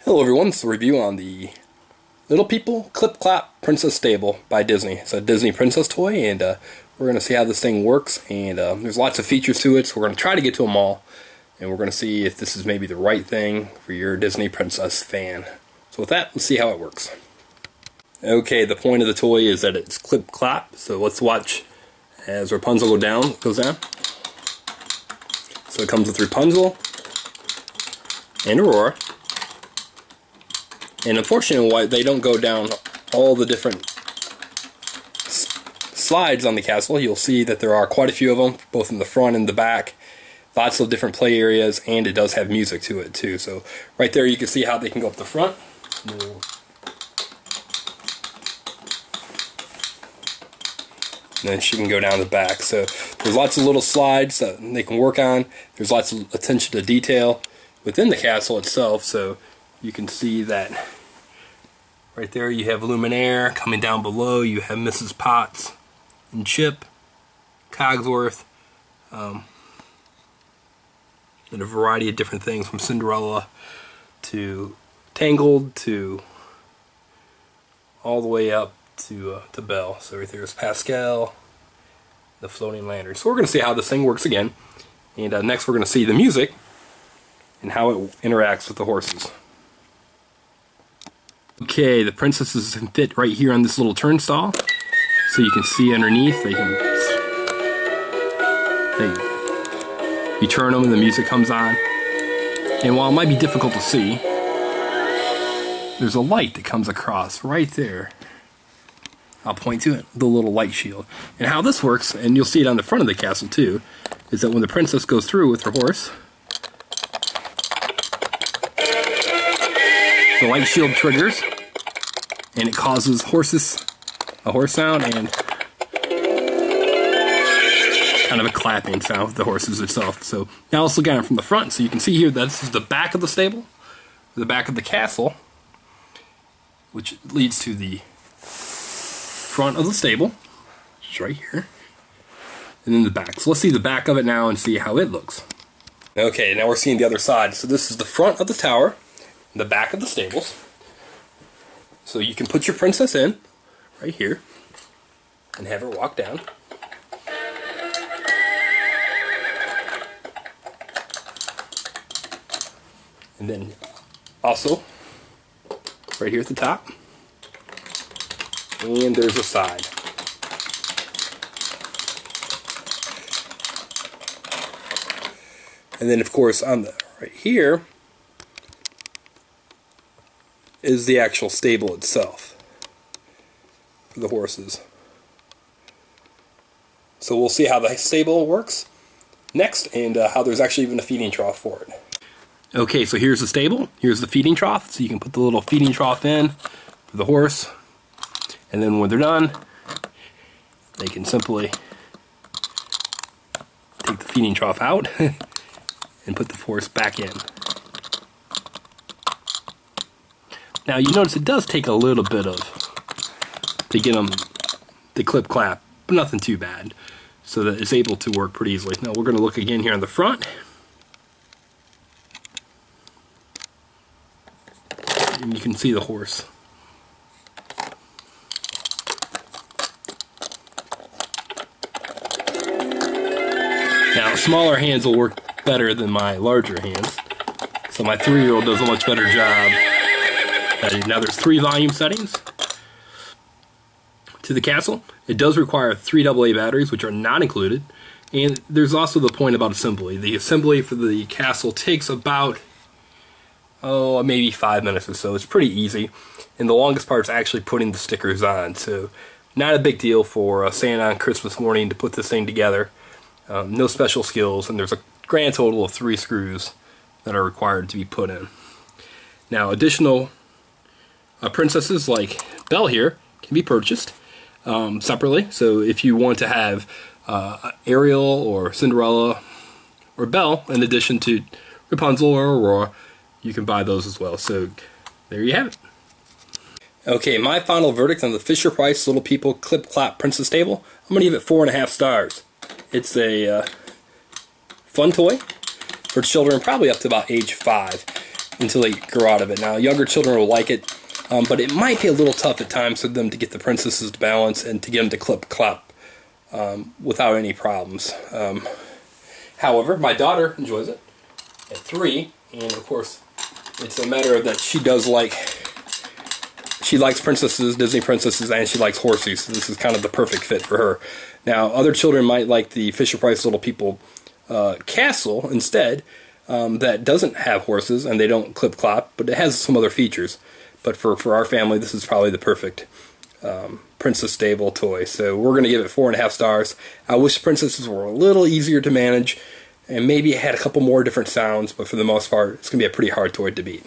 Hello everyone, it's a review on the Little People Klip Klop Princess Stable by Disney. It's a Disney princess toy, and we're going to see how this thing works, and there's lots of features to it, so we're going to try to get to them all, and we're going to see if this is maybe the right thing for your Disney princess fan. So with that, let's see how it works. Okay, the point of the toy is that it's Klip Klop, so let's watch as Rapunzel goes down. So it comes with Rapunzel and Aurora. And unfortunately, they don't go down all the different slides on the castle. You'll see that there are quite a few of them, both in the front and the back. Lots of different play areas, and it does have music to it too. So right there you can see how they can go up the front. And then she can go down the back. So there's lots of little slides that they can work on. There's lots of attention to detail within the castle itself. So you can see that right there you have Luminaire. Coming down below you have Mrs. Potts and Chip, Cogsworth, and a variety of different things from Cinderella to Tangled to all the way up to Belle. So right there is Pascal, the floating lantern. So we're going to see how this thing works again, and next we're going to see the music and how it interacts with the horses. Okay, the princesses can fit right here on this little turnstile, so you can see underneath. You turn them and the music comes on. And while it might be difficult to see, there's a light that comes across right there. I'll point to it, the little light shield. And how this works, and you'll see it on the front of the castle too, is that when the princess goes through with her horse, the light shield triggers, and it causes a horse sound, and kind of a clapping sound with the horses itself. So now let's look at it from the front. So you can see here that this is the back of the stable, the back of the castle, which leads to the front of the stable, which is right here, and then the back. So let's see the back of it now and see how it looks. Okay, now we're seeing the other side. So this is the front of the tower, the back of the stables. So you can put your princess in right here and have her walk down. And then also right here at the top, and there's a side. And then of course on the right here is the actual stable itself for the horses. So we'll see how the stable works next, and how there's actually even a feeding trough for it. Okay, so here's the stable, here's the feeding trough, so you can put the little feeding trough in for the horse, and then when they're done, they can simply take the feeding trough out and put the horse back in. Now you notice it does take a little bit to get them to clip clap, but nothing too bad, so that it's able to work pretty easily. Now we're going to look again here on the front, and you can see the horse. Now smaller hands will work better than my larger hands, so my 3-year-old does a much better job. Now there's 3 volume settings to the castle. It does require 3 AA batteries, which are not included, and there's also the point about assembly. The assembly for the castle takes about maybe 5 minutes or so. It's pretty easy, and the longest part is actually putting the stickers on, so not a big deal for Santa on Christmas morning to put this thing together. No special skills, and there's a grand total of 3 screws that are required to be put in. Now additional princesses like Belle here can be purchased separately. So if you want to have Ariel or Cinderella or Belle in addition to Rapunzel or Aurora, you can buy those as well. So there you have it. Okay, my final verdict on the Fisher-Price Little People Klip Klop Princess Stable, I'm going to give it 4.5 stars. It's a fun toy for children probably up to about age 5. until they grow out of it. Now, younger children will like it, but it might be a little tough at times for them to get the princesses to balance and to get them to Klip Klop without any problems. However, my daughter enjoys it at 3, and of course, it's a matter of that she likes princesses, Disney princesses, and she likes horses. So this is kind of the perfect fit for her. Now, other children might like the Fisher-Price Little People castle instead, that doesn't have horses and they don't Klip Klop, but it has some other features. But for our family, this is probably the perfect princess stable toy. So we're going to give it 4.5 stars. I wish princesses were a little easier to manage, and maybe it had a couple more different sounds, but for the most part, it's going to be a pretty hard toy to beat.